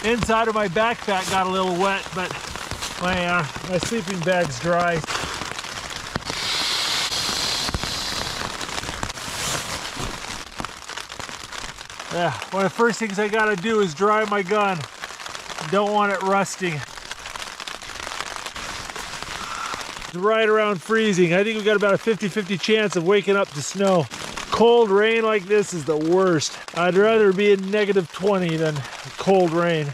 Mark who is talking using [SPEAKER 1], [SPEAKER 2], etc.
[SPEAKER 1] Inside of my backpack got a little wet, but my sleeping bag's dry. Yeah, one of the first things I gotta do is dry my gun. Don't want it rusting. It's right around freezing. I think we've got about a 50-50 chance of waking up to snow. Cold rain like this is the worst. I'd rather be in -20 than cold rain.